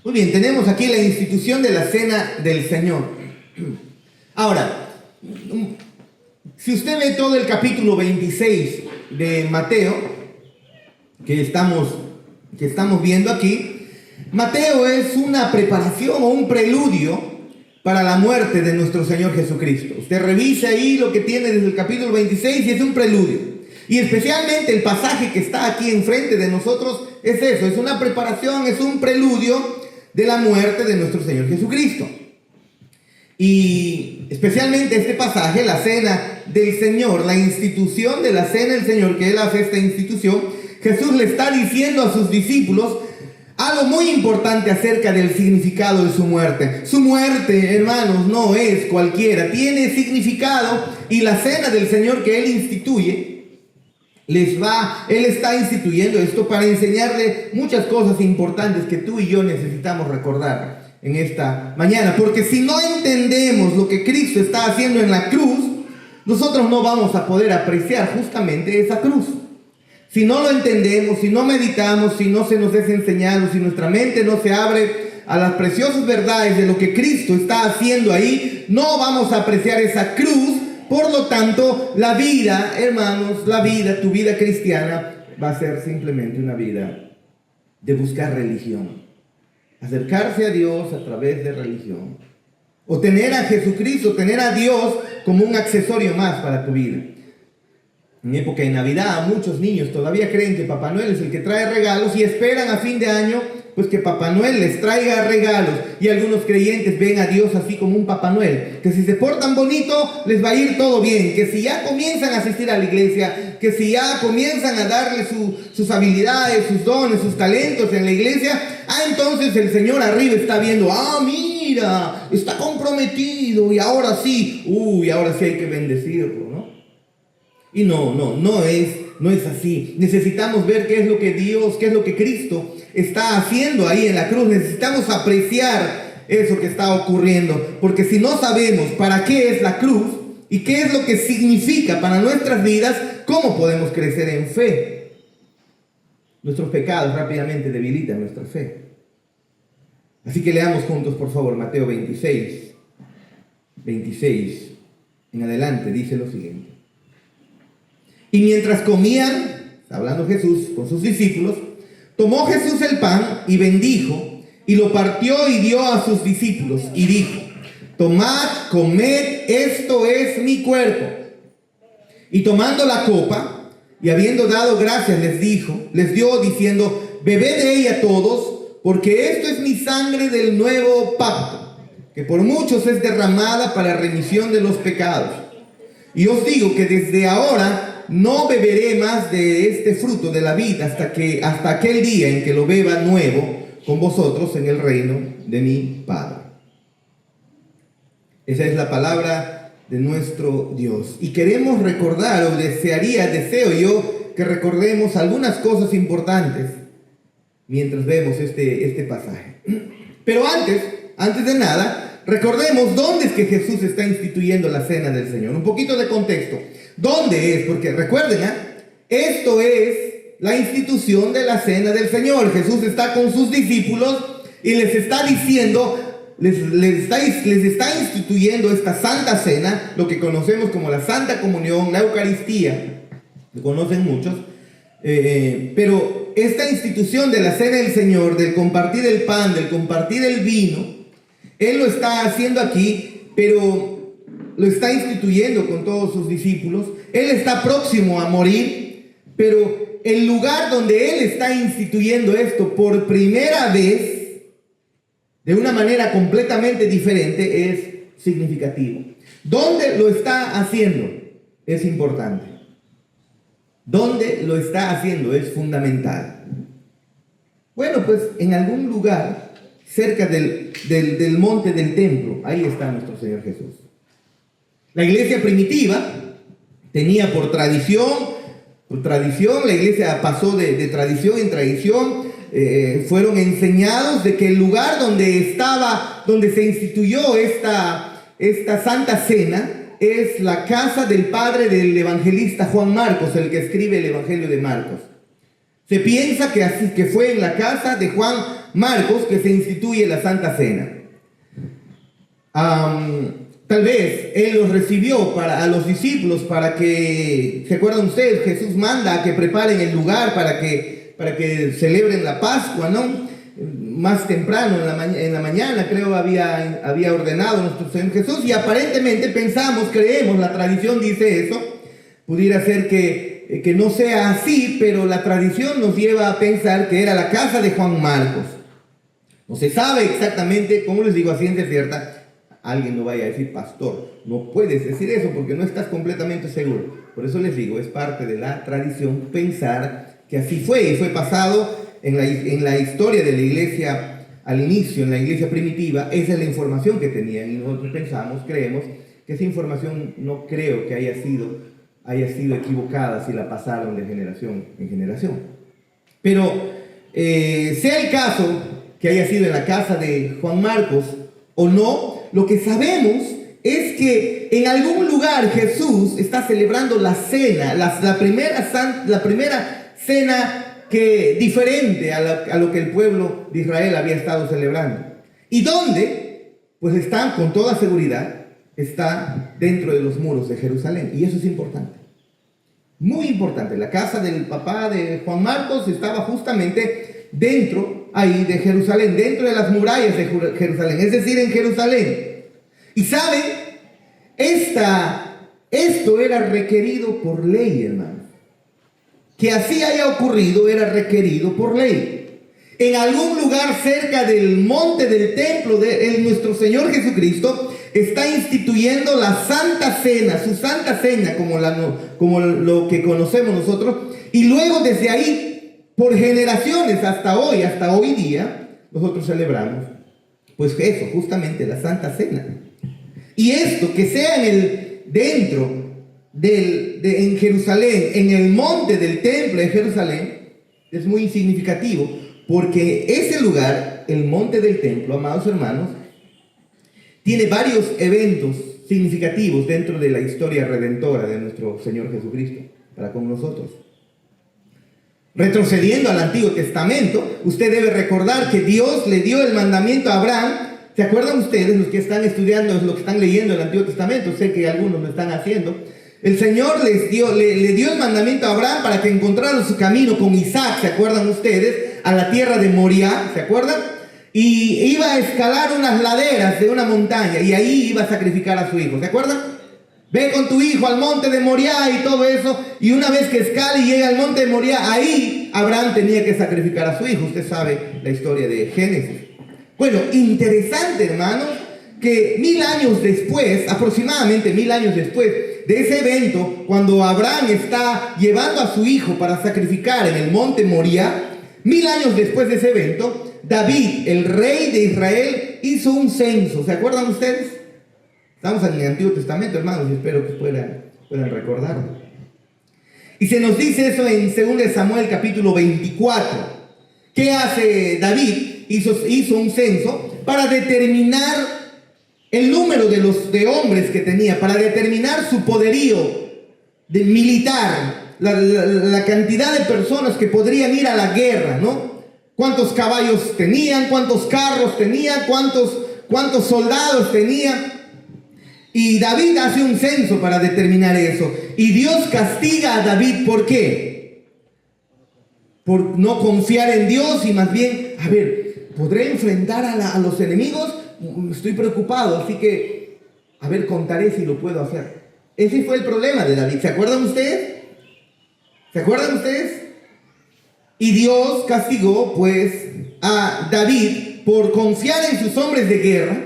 Muy bien, tenemos aquí la institución de la cena del Señor. Ahora, si usted ve todo el capítulo 26 de Mateo, que estamos viendo aquí, Mateo es una preparación o un preludio para la muerte de nuestro Señor Jesucristo. Usted revisa ahí lo que tiene desde el capítulo 26 y es un preludio. Y especialmente el pasaje que está aquí enfrente de nosotros es eso, es una preparación, es un preludio de la muerte de nuestro Señor Jesucristo. Y especialmente este pasaje, la cena del Señor, la institución de la cena del Señor, que Él hace esta institución, Jesús le está diciendo a sus discípulos algo muy importante acerca del significado de su muerte. Su muerte, hermanos, no es cualquiera, tiene significado, y la cena del Señor que Él instituye, Él está instituyendo esto para enseñarle muchas cosas importantes que tú y yo necesitamos recordar en esta mañana. Porque si no entendemos lo que Cristo está haciendo en la cruz, nosotros no vamos a poder apreciar justamente esa cruz. Si no lo entendemos, si no meditamos, si no se nos es enseñado, si nuestra mente no se abre a las preciosas verdades de lo que Cristo está haciendo ahí, no vamos a apreciar esa cruz. Por lo tanto, la vida, hermanos, tu vida cristiana va a ser simplemente una vida de buscar religión. Acercarse a Dios a través de religión. O tener a Jesucristo, tener a Dios como un accesorio más para tu vida. En época de Navidad, muchos niños todavía creen que Papá Noel es el que trae regalos y esperan a fin de año pues que Papá Noel les traiga regalos. Y algunos creyentes ven a Dios así como un Papá Noel, que si se portan bonito les va a ir todo bien, que si ya comienzan a asistir a la iglesia, que si ya comienzan a darle sus habilidades, sus dones, sus talentos en la iglesia, entonces el Señor arriba está viendo, mira, está comprometido y ahora sí, ahora sí hay que bendecirlo, ¿no? Y no es así. Necesitamos ver qué es lo que Dios, qué es lo que Cristo está haciendo ahí en la cruz. Necesitamos apreciar eso que está ocurriendo, porque si no sabemos para qué es la cruz y qué es lo que significa para nuestras vidas, ¿cómo podemos crecer en fe? Nuestros pecados rápidamente debilitan nuestra fe. Así que leamos juntos, por favor, Mateo 26 en adelante, dice lo siguiente. Y mientras comían, hablando Jesús con sus discípulos, tomó Jesús el pan y bendijo, y lo partió y dio a sus discípulos, y dijo: tomad, comed, esto es mi cuerpo. Y tomando la copa, y habiendo dado gracias, les dio diciendo: bebed de ella todos, porque esto es mi sangre del nuevo pacto, que por muchos es derramada para remisión de los pecados. Y os digo que desde ahora no beberé más de este fruto de la vid hasta aquel día en que lo beba nuevo con vosotros en el reino de mi Padre. Esa es la palabra de nuestro Dios. Y queremos recordar, deseo yo que recordemos algunas cosas importantes mientras vemos este pasaje. Pero antes de nada, recordemos dónde es que Jesús está instituyendo la cena del Señor. Un poquito de contexto. ¿Dónde es? Porque recuerden, esto es la institución de la cena del Señor. Jesús está con sus discípulos y les está diciendo, les está instituyendo esta santa cena, lo que conocemos como la Santa Comunión, la Eucaristía, lo conocen muchos, pero esta institución de la cena del Señor, del compartir el pan, del compartir el vino, Él lo está haciendo aquí, pero lo está instituyendo con todos sus discípulos. Él está próximo a morir, pero el lugar donde Él está instituyendo esto por primera vez, de una manera completamente diferente, es significativo. ¿Dónde lo está haciendo? Es importante. ¿Dónde lo está haciendo? Es fundamental. Bueno, pues en algún lugar cerca del monte del templo, ahí está nuestro Señor Jesús. La iglesia primitiva tenía por tradición, la iglesia pasó de tradición en tradición, fueron enseñados de que el lugar donde se instituyó esta Santa Cena es la casa del padre del evangelista Juan Marcos, el que escribe el Evangelio de Marcos. Se piensa que fue en la casa de Juan Marcos que se instituye la Santa Cena. Tal vez Él los recibió a los discípulos para que, ¿se acuerdan ustedes? Jesús manda a que preparen el lugar para que celebren la Pascua, ¿no? Más temprano, en la mañana, creo, había ordenado nuestro Señor Jesús, y aparentemente creemos, la tradición dice eso. Pudiera ser que no sea así, pero la tradición nos lleva a pensar que era la casa de Juan Marcos. No se sabe exactamente, como les digo, a ciencia cierta. Alguien no vaya a decir, pastor, no puedes decir eso porque no estás completamente seguro. Por eso les digo, es parte de la tradición pensar que así fue, y fue pasado en la historia de la iglesia al inicio, en la iglesia primitiva. Esa es la información que tenían, y nosotros creemos que esa información no creo que haya sido equivocada si la pasaron de generación en generación. Pero sea el caso que haya sido en la casa de Juan Marcos o no, lo que sabemos es que en algún lugar Jesús está celebrando la cena, la primera cena diferente a lo que el pueblo de Israel había estado celebrando. ¿Y dónde? Pues está, con toda seguridad, está dentro de los muros de Jerusalén. Y eso es importante, muy importante. La casa del papá de Juan Marcos estaba justamente dentro ahí de Jerusalén, dentro de las murallas de Jerusalén, es decir, en Jerusalén. Y saben, esto era requerido por ley, hermano. Que así haya ocurrido era requerido por ley. En algún lugar cerca del monte del templo de nuestro Señor Jesucristo está instituyendo la Santa Cena, su Santa Cena, como lo que conocemos nosotros. Y luego desde ahí, por generaciones hasta hoy día, nosotros celebramos, pues eso, justamente la Santa Cena. Y esto, que sea en Jerusalén, en el monte del templo de Jerusalén, es muy significativo, porque ese lugar, el monte del templo, amados hermanos, tiene varios eventos significativos dentro de la historia redentora de nuestro Señor Jesucristo para con nosotros. Retrocediendo al Antiguo Testamento, usted debe recordar que Dios le dio el mandamiento a Abraham. ¿Se acuerdan ustedes, los que están estudiando, los que están leyendo el Antiguo Testamento? Sé que algunos lo están haciendo. El Señor le dio el mandamiento a Abraham para que encontrara su camino con Isaac, ¿se acuerdan ustedes? A la tierra de Moriah, ¿se acuerdan? Y iba a escalar unas laderas de una montaña, y ahí iba a sacrificar a su hijo, ¿se acuerdan? Ve con tu hijo al monte de Moriah y todo eso, y una vez que escale y llega al monte de Moriah, ahí Abraham tenía que sacrificar a su hijo. Usted sabe la historia de Génesis. Bueno, interesante, hermanos, que 1000 años después, aproximadamente 1000 años después de ese evento, cuando Abraham está llevando a su hijo para sacrificar en el monte Moriah, 1000 años después de ese evento, David, el rey de Israel, hizo un censo. ¿Se acuerdan ustedes? Estamos en el Antiguo Testamento, hermanos, y espero que puedan recordarlo. Y se nos dice eso en 2 Samuel capítulo 24. ¿Qué hace David? Hizo un censo para determinar el número de hombres que tenía, para determinar su poderío militar, la cantidad de personas que podrían ir a la guerra, ¿no? Cuántos caballos tenían, cuántos carros tenían, cuántos soldados tenían. Y David hace un censo para determinar eso. Y Dios castiga a David, ¿por qué? Por no confiar en Dios, y más bien, ¿podré enfrentar a los enemigos? Estoy preocupado, así que, contaré si lo puedo hacer. Ese fue el problema de David. ¿Se acuerdan ustedes? Y Dios castigó, pues, a David por confiar en sus hombres de guerra,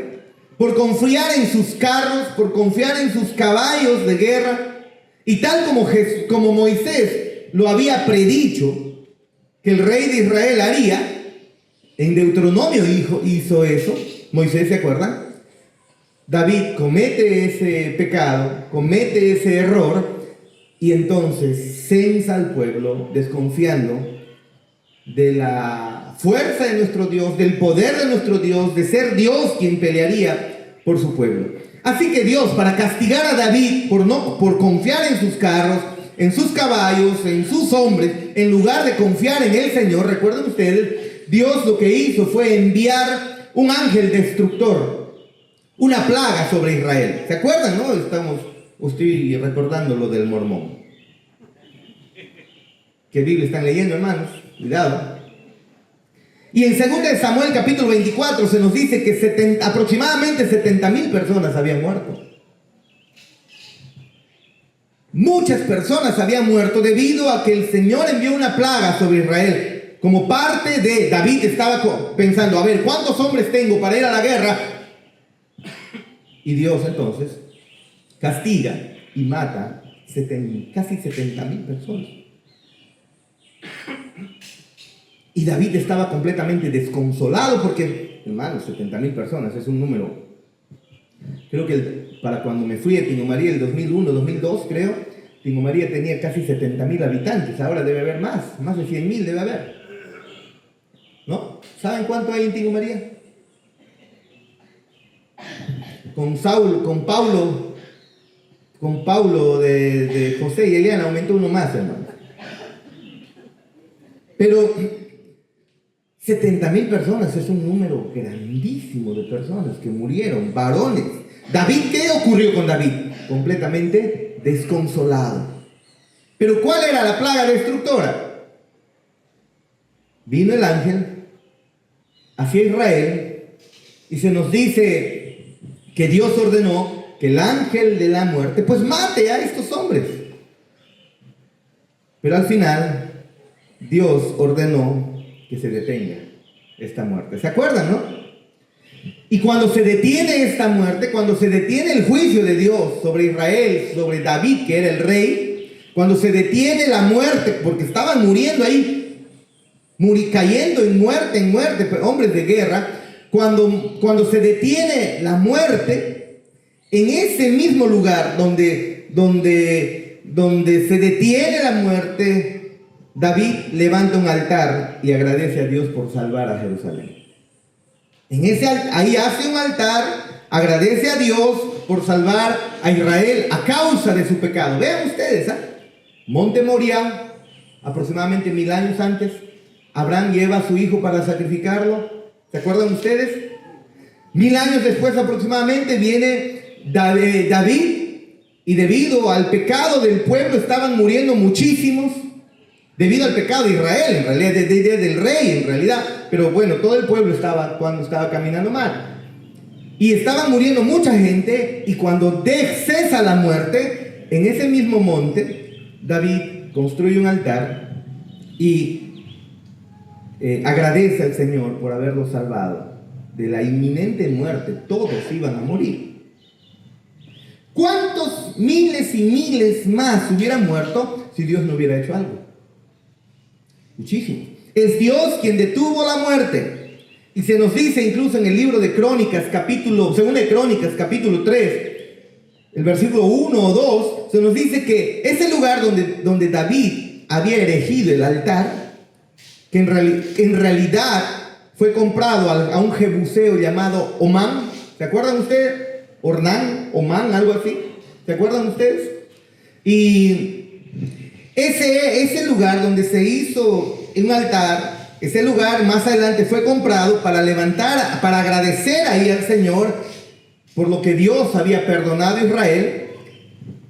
por confiar en sus carros, por confiar en sus caballos de guerra. Y tal como Moisés lo había predicho que el rey de Israel haría, en Deuteronomio hizo eso. Moisés, ¿se acuerdan? David comete ese pecado, comete ese error, y entonces censa al pueblo desconfiando de la fuerza de nuestro Dios, del poder de nuestro Dios, de ser Dios quien pelearía por su pueblo. Así que Dios, para castigar a David por confiar en sus carros, en sus caballos, en sus hombres, en lugar de confiar en el Señor, recuerden ustedes, Dios lo que hizo fue enviar un ángel destructor, una plaga sobre Israel. ¿Se acuerdan, no? Estoy recordando lo del mormón. ¿Qué Biblia están leyendo, hermanos? Cuidado. Y en 2 Samuel capítulo 24 se nos dice que aproximadamente 70,000 personas habían muerto. Muchas personas habían muerto debido a que el Señor envió una plaga sobre Israel. Como parte de David estaba pensando, a ver, ¿cuántos hombres tengo para ir a la guerra? Y Dios entonces castiga y mata casi 70,000 personas. Y David estaba completamente desconsolado porque, hermanos, 70,000 personas es un número. Creo que para cuando me fui a Tingo María, el 2001, 2002, creo, Tingo María tenía casi 70,000 habitantes. Ahora debe haber más de 100,000 debe haber. ¿No? ¿Saben cuánto hay en Tingo María? Con Paulo de José y Eliana aumentó uno más, hermano. Pero 70,000 personas es un número grandísimo de personas que murieron, varones. David, ¿qué ocurrió con David? Completamente desconsolado. Pero ¿cuál era la plaga destructora? Vino el ángel hacia Israel y se nos dice que Dios ordenó que el ángel de la muerte pues mate a estos hombres. Pero al final Dios ordenó que se detenga esta muerte. ¿Se acuerdan, no? Y cuando se detiene esta muerte, cuando se detiene el juicio de Dios sobre Israel, sobre David, que era el rey, cuando se detiene la muerte, porque estaban muriendo ahí, cayendo en muerte, hombres de guerra, cuando se detiene la muerte, en ese mismo lugar donde se detiene la muerte, David levanta un altar y agradece a Dios por salvar a Jerusalén. Ahí hace un altar, agradece a Dios por salvar a Israel a causa de su pecado. Vean ustedes, Monte Moriah, aproximadamente 1000 años antes, Abraham lleva a su hijo para sacrificarlo. ¿Se acuerdan ustedes? 1000 años después aproximadamente viene David, y debido al pecado del pueblo estaban muriendo muchísimos. Debido al pecado de Israel, en realidad, del rey, en realidad. Pero bueno, todo el pueblo estaba caminando mal. Y estaban muriendo mucha gente. Y cuando cesa la muerte, en ese mismo monte, David construye un altar y agradece al Señor por haberlo salvado de la inminente muerte. Todos iban a morir. ¿Cuántos miles y miles más hubieran muerto si Dios no hubiera hecho algo? Muchísimo. Es Dios quien detuvo la muerte. Y se nos dice incluso en el libro de Crónicas, según de Crónicas, capítulo 3, el versículo 1 o 2, se nos dice que ese lugar donde David había erigido el altar, que en realidad fue comprado a un jebuseo llamado Omán. ¿Se acuerdan ustedes? Omán, algo así. ¿Se acuerdan ustedes? Y ese lugar donde se hizo un altar, ese lugar más adelante fue comprado para agradecer ahí al Señor por lo que Dios había perdonado a Israel.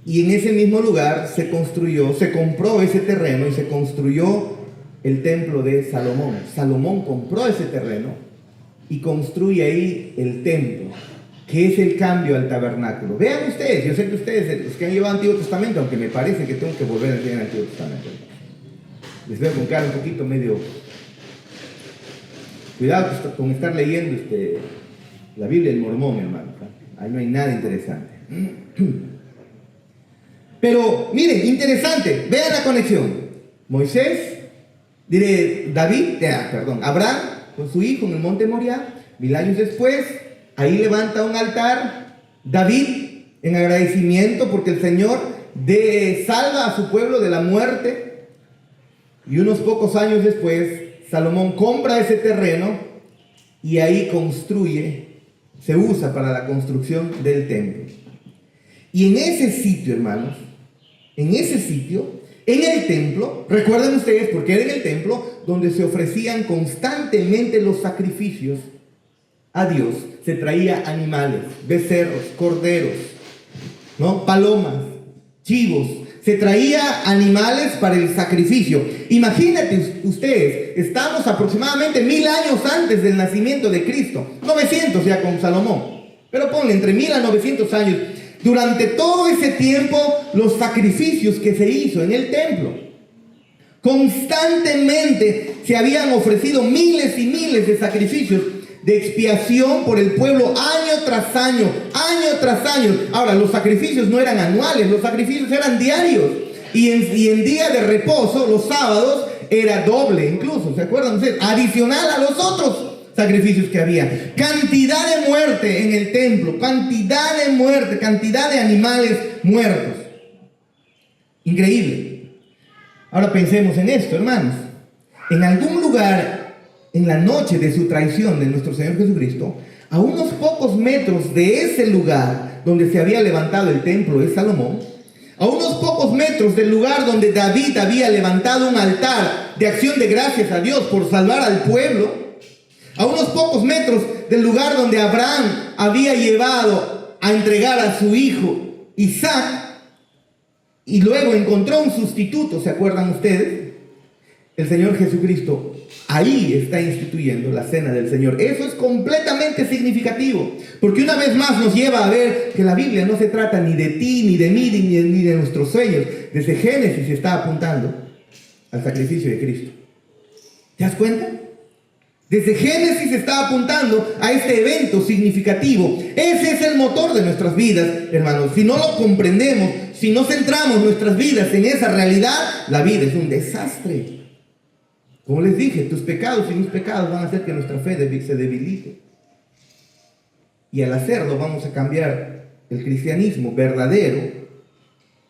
Y en ese mismo lugar se compró ese terreno y se construyó el templo de Salomón. Salomón compró ese terreno y construye ahí el templo, que es el cambio al tabernáculo. Vean ustedes, yo sé que ustedes, los que han llevado Antiguo Testamento, aunque me parece que tengo que volver a leer el Antiguo Testamento, les veo con cara un poquito medio. Cuidado con estar leyendo la Biblia del Mormón, hermano. Ahí no hay nada interesante. Pero miren, interesante, vean la conexión. Abraham con su hijo en el monte Moriah, 1000 años después, ahí levanta un altar. David, en agradecimiento porque el Señor salva a su pueblo de la muerte. Y unos pocos años después, Salomón compra ese terreno y ahí se usa para la construcción del templo. Y en ese sitio, hermanos, en ese sitio, en el templo, recuerden ustedes, porque era en el templo donde se ofrecían constantemente los sacrificios a Dios. Se traía animales, becerros, corderos, ¿no? Palomas, chivos. Se traía animales para el sacrificio. Imagínate ustedes, estamos aproximadamente 1000 años antes del nacimiento de Cristo. 900 ya con Salomón. Pero ponle entre 1000 a 900 años. Durante todo ese tiempo, los sacrificios que se hizo en el templo, constantemente se habían ofrecido miles y miles de sacrificios de expiación por el pueblo año tras año, año tras año. Ahora, los sacrificios no eran anuales, los sacrificios eran diarios. Y en día de reposo, los sábados, era doble incluso, ¿se acuerdan ustedes? Adicional a los otros sacrificios que había. Cantidad de muerte en el templo, cantidad de muerte, cantidad de animales muertos. Increíble. Ahora pensemos en esto, hermanos. En algún lugar, en la noche de su traición de nuestro Señor Jesucristo, a unos pocos metros de ese lugar donde se había levantado el templo de Salomón, a unos pocos metros del lugar donde David había levantado un altar de acción de gracias a Dios por salvar al pueblo, a unos pocos metros del lugar donde Abraham había llevado a entregar a su hijo Isaac, y luego encontró un sustituto, ¿se acuerdan ustedes? El Señor Jesucristo ahí está instituyendo la cena del Señor. Eso es completamente significativo, porque una vez más nos lleva a ver que la Biblia no se trata ni de ti, ni de mí, ni de nuestros sueños. Desde Génesis se está apuntando al sacrificio de Cristo. ¿Te das cuenta? Desde Génesis se está apuntando a este evento significativo. Ese es el motor de nuestras vidas, hermanos. Si no lo comprendemos, si no centramos nuestras vidas en esa realidad, la vida es un desastre. Como les dije, tus pecados y mis pecados van a hacer que nuestra fe se debilite. Y al hacerlo vamos a cambiar el cristianismo verdadero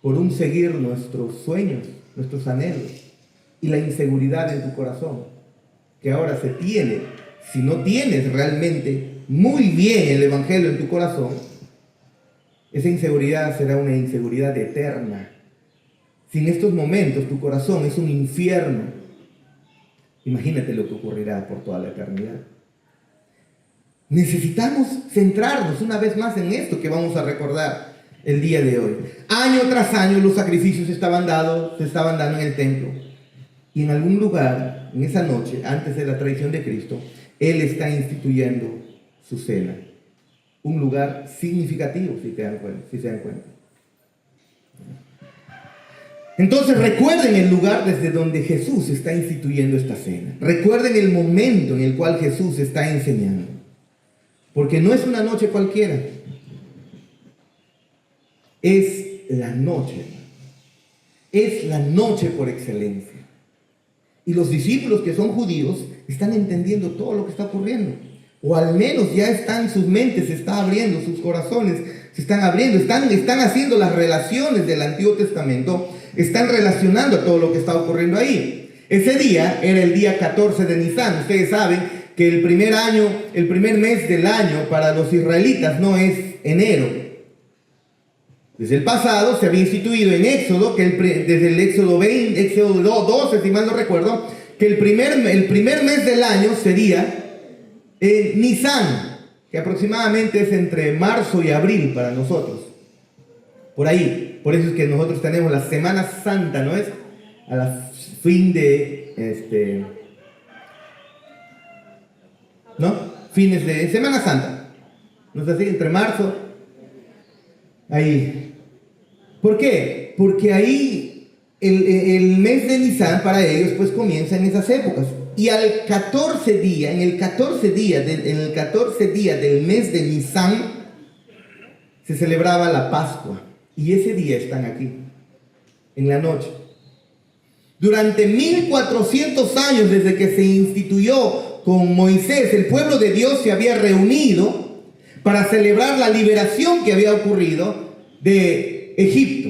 por un seguir nuestros sueños, nuestros anhelos y la inseguridad en tu corazón, que ahora se tiene. Si no tienes realmente muy bien el Evangelio en tu corazón, esa inseguridad será una inseguridad eterna. Si en estos momentos tu corazón es un infierno, imagínate lo que ocurrirá por toda la eternidad. Necesitamos centrarnos una vez más en esto que vamos a recordar el día de hoy. Año tras año los sacrificios se estaban dando en el templo. Y en algún lugar, en esa noche, antes de la traición de Cristo, Él está instituyendo su cena. Un lugar significativo, si se dan cuenta. Entonces recuerden el lugar desde donde Jesús está instituyendo esta cena. Recuerden el momento en el cual Jesús está enseñando. Porque no es una noche cualquiera. Es la noche. Es la noche por excelencia. Y los discípulos que son judíos están entendiendo todo lo que está ocurriendo. O al menos ya están, sus mentes se están abriendo, sus corazones se están abriendo. Están haciendo las relaciones del Antiguo Testamento. Están relacionando todo lo que está ocurriendo ahí. Ese día era el día 14 de Nisan. Ustedes saben que el primer mes del año para los israelitas no es enero. Desde el pasado se había instituido en Éxodo, desde el Éxodo 20, Éxodo 12, si mal no recuerdo, que el primer mes del año sería Nisan, que aproximadamente es entre marzo y abril para nosotros. Por ahí. Por eso es que nosotros tenemos la Semana Santa, ¿no es? A la fin de ¿no? Fines de Semana Santa. ¿No es así? Entre marzo. Ahí. ¿Por qué? Porque ahí el mes de Nisan para ellos pues comienza en esas épocas. Y en el 14 día del mes de Nisan se celebraba la Pascua. Y ese día están aquí, en la noche. Durante 1400 años desde que se instituyó con Moisés, el pueblo de Dios se había reunido para celebrar la liberación que había ocurrido de Egipto.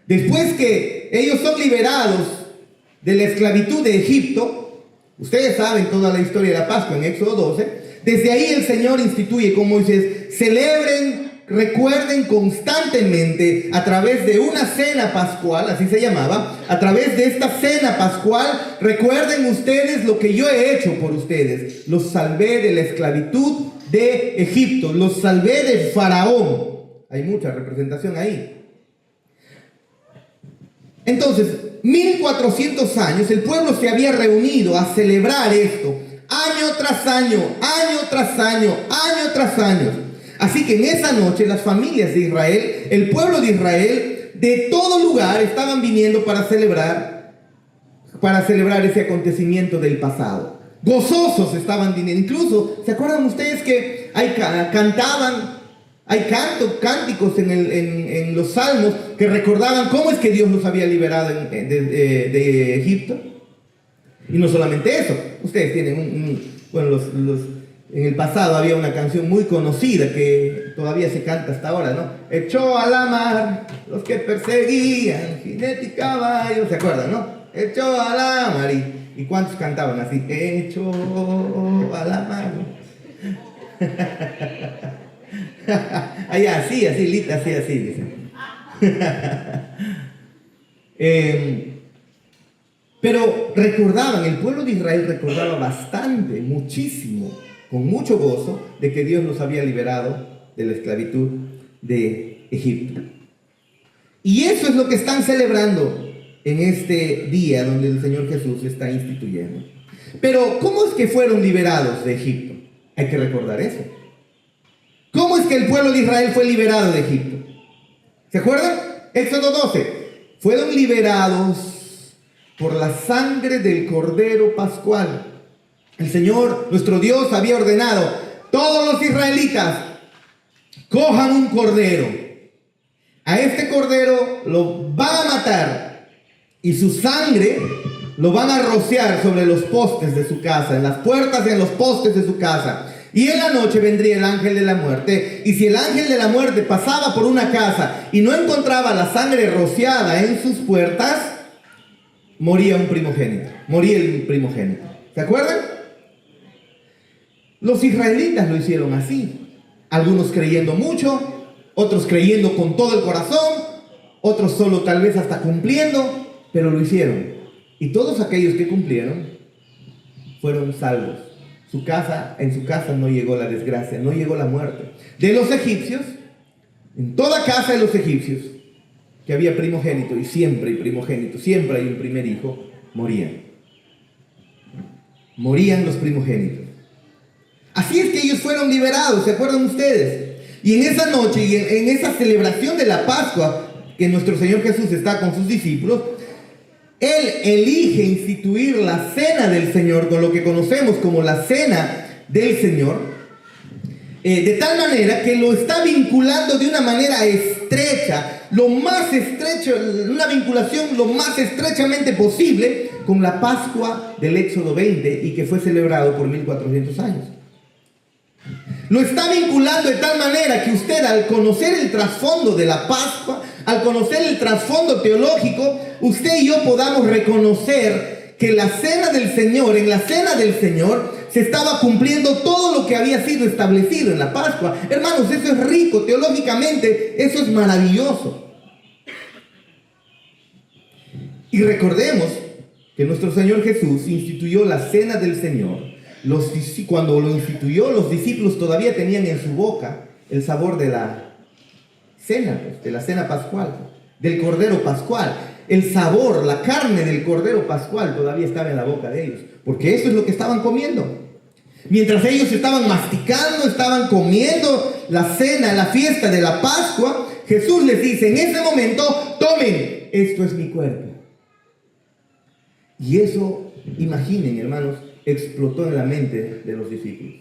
Después que ellos son liberados de la esclavitud de Egipto, ustedes saben toda la historia de la Pascua en Éxodo 12, desde ahí el Señor instituye con Moisés: celebren recuerden constantemente a través de una cena pascual, así se llamaba, a través de esta cena pascual, recuerden ustedes lo que yo he hecho por ustedes. Los salvé de la esclavitud de Egipto, los salvé de Faraón. Hay mucha representación ahí. Entonces, 1400 años, el pueblo se había reunido a celebrar esto, año tras año, año tras año, año tras año. Así que en esa noche las familias de Israel, el pueblo de Israel, de todo lugar estaban viniendo para celebrar ese acontecimiento del pasado. Gozosos estaban viniendo. Incluso, ¿se acuerdan ustedes que cantaban? Hay cánticos en los salmos que recordaban cómo es que Dios los había liberado de Egipto. Y no solamente eso, ustedes tienen en el pasado había una canción muy conocida que todavía se canta hasta ahora, ¿no? Echó a la mar los que perseguían, jinete y caballo, ¿se acuerdan, no? Echó a la mar, ¿y cuántos cantaban así? Echó a la mar. así, dicen. Pero recordaban, el pueblo de Israel recordaba bastante, muchísimo, con mucho gozo, de que Dios los había liberado de la esclavitud de Egipto. Y eso es lo que están celebrando en este día donde el Señor Jesús está instituyendo. Pero, ¿cómo es que fueron liberados de Egipto? Hay que recordar eso. ¿Cómo es que el pueblo de Israel fue liberado de Egipto? ¿Se acuerdan? Éxodo 12. Fueron liberados por la sangre del Cordero Pascual. El Señor, nuestro Dios, había ordenado: todos los israelitas cojan un cordero. A este cordero lo van a matar y su sangre lo van a rociar sobre los postes de su casa, en las puertas y en los postes de su casa. Y en la noche vendría el ángel de la muerte. Y si el ángel de la muerte pasaba por una casa y no encontraba la sangre rociada en sus puertas, moría un primogénito. Moría el primogénito. ¿Se acuerdan? Los israelitas lo hicieron así. Algunos creyendo mucho, otros creyendo con todo el corazón, otros solo tal vez hasta cumpliendo, pero lo hicieron. Y todos aquellos que cumplieron fueron salvos. En su casa no llegó la desgracia, no llegó la muerte. De los egipcios, en toda casa de los egipcios, que había primogénito, y siempre hay primogénito, siempre hay un primer hijo, morían. Morían los primogénitos. Así es que ellos fueron liberados, ¿se acuerdan ustedes? Y en esa noche, y en esa celebración de la Pascua, que nuestro Señor Jesús está con sus discípulos, Él elige instituir la cena del Señor, con lo que conocemos como la cena del Señor, de tal manera que lo está vinculando de una manera estrecha, lo más estrecho, una vinculación lo más estrechamente posible con la Pascua del Éxodo 20 y que fue celebrado por 1400 años. Lo está vinculando de tal manera que usted, al conocer el trasfondo de la Pascua, al conocer el trasfondo teológico, usted y yo podamos reconocer que la cena del Señor, en la cena del Señor, se estaba cumpliendo todo lo que había sido establecido en la Pascua. Hermanos, eso es rico teológicamente, eso es maravilloso. Y recordemos que nuestro Señor Jesús instituyó la cena del Señor. Cuando lo instituyó, los discípulos todavía tenían en su boca el sabor de la cena, de la cena pascual, del Cordero Pascual. El sabor, la carne del Cordero Pascual todavía estaba en la boca de ellos, porque eso es lo que estaban comiendo. Mientras ellos estaban masticando, estaban comiendo la cena, la fiesta de la Pascua, Jesús les dice en ese momento: tomen, esto es mi cuerpo. Y eso, imaginen, hermanos, explotó en la mente de los discípulos.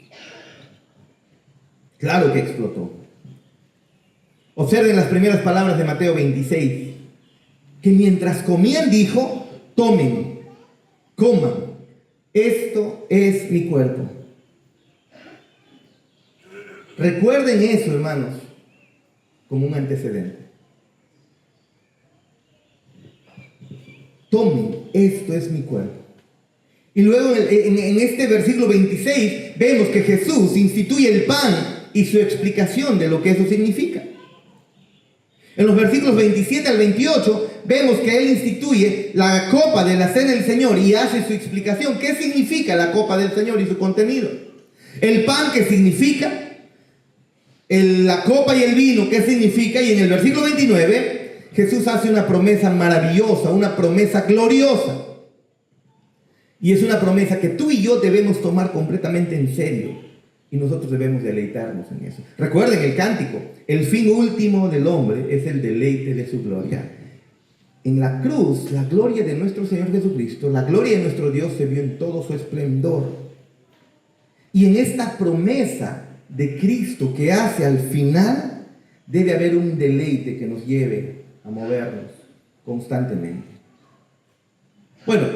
Claro que explotó. Observen las primeras palabras de Mateo 26, que mientras comían dijo: tomen, coman, esto es mi cuerpo. Recuerden eso, hermanos, como un antecedente. Tomen, esto es mi cuerpo. Y luego en este versículo 26 vemos que Jesús instituye el pan y su explicación de lo que eso significa. En los versículos 27 al 28 vemos que él instituye la copa de la cena del Señor y hace su explicación. ¿Qué significa la copa del Señor y su contenido? El pan, ¿qué significa? La copa y el vino, ¿qué significa? Y en el versículo 29 Jesús hace una promesa maravillosa, una promesa gloriosa. Y es una promesa que tú y yo debemos tomar completamente en serio. Y nosotros debemos deleitarnos en eso. Recuerden el cántico: el fin último del hombre es el deleite de su gloria. En la cruz, la gloria de nuestro Señor Jesucristo, la gloria de nuestro Dios se vio en todo su esplendor. Y en esta promesa de Cristo que hace al final, debe haber un deleite que nos lleve a movernos constantemente. Bueno,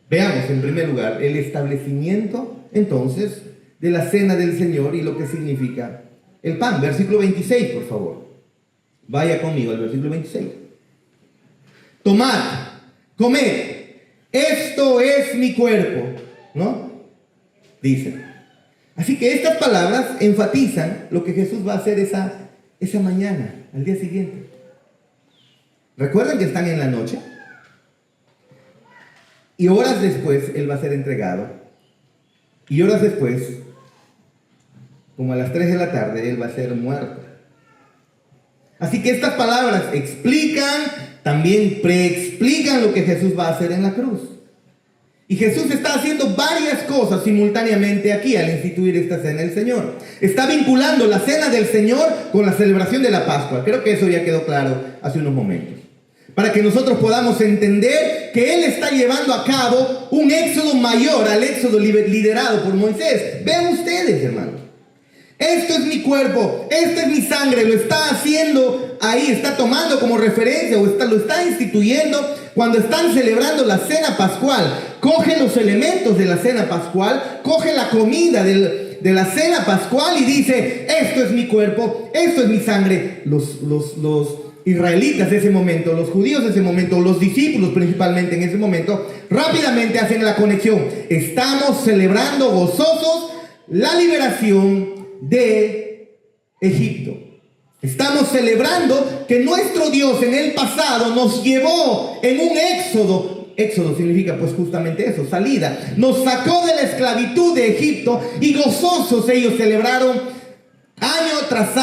veamos en primer lugar el establecimiento entonces de la cena del Señor y lo que significa el pan. Versículo 26, por favor. Vaya conmigo al versículo 26. Tomad, comed, esto es mi cuerpo, ¿no? Dice. Así que estas palabras enfatizan lo que Jesús va a hacer esa mañana, al día siguiente. ¿Recuerdan que están en la noche? Y horas después Él va a ser entregado. Y horas después, como a las 3 de la tarde, Él va a ser muerto. Así que estas palabras explican, también preexplican lo que Jesús va a hacer en la cruz. Y Jesús está haciendo varias cosas simultáneamente aquí al instituir esta cena del Señor. Está vinculando la cena del Señor con la celebración de la Pascua. Creo que eso ya quedó claro hace unos momentos. Para que nosotros podamos entender que Él está llevando a cabo un éxodo mayor al éxodo liderado por Moisés. Vean ustedes, hermanos. Esto es mi cuerpo, esta es mi sangre. Lo está haciendo ahí, está tomando como referencia o lo está instituyendo cuando están celebrando la cena pascual. Coge los elementos de la cena pascual, coge la comida de la cena pascual y dice: esto es mi cuerpo, esto es mi sangre. Los israelitas de ese momento, los judíos de ese momento, los discípulos principalmente en ese momento, rápidamente hacen la conexión. Estamos celebrando gozosos la liberación de Egipto. Estamos celebrando que nuestro Dios en el pasado nos llevó en un éxodo. Éxodo significa pues justamente eso, salida. Nos sacó de la esclavitud de Egipto y gozosos ellos celebraron año tras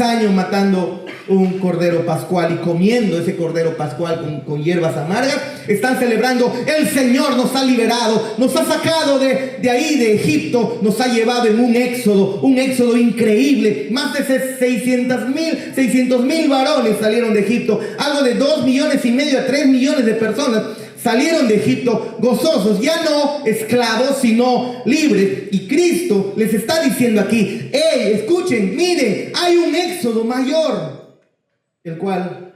año, matando un cordero pascual y comiendo ese cordero pascual con hierbas amargas. Están celebrando: el Señor nos ha liberado, nos ha sacado de ahí, de Egipto, nos ha llevado en un éxodo increíble. Más de 600,000 varones salieron de Egipto. Algo de 2,5 millones a 3 millones de personas salieron de Egipto gozosos, ya no esclavos, sino libres. Y Cristo les está diciendo aquí: hey, escuchen, miren, hay un éxodo mayor, el cual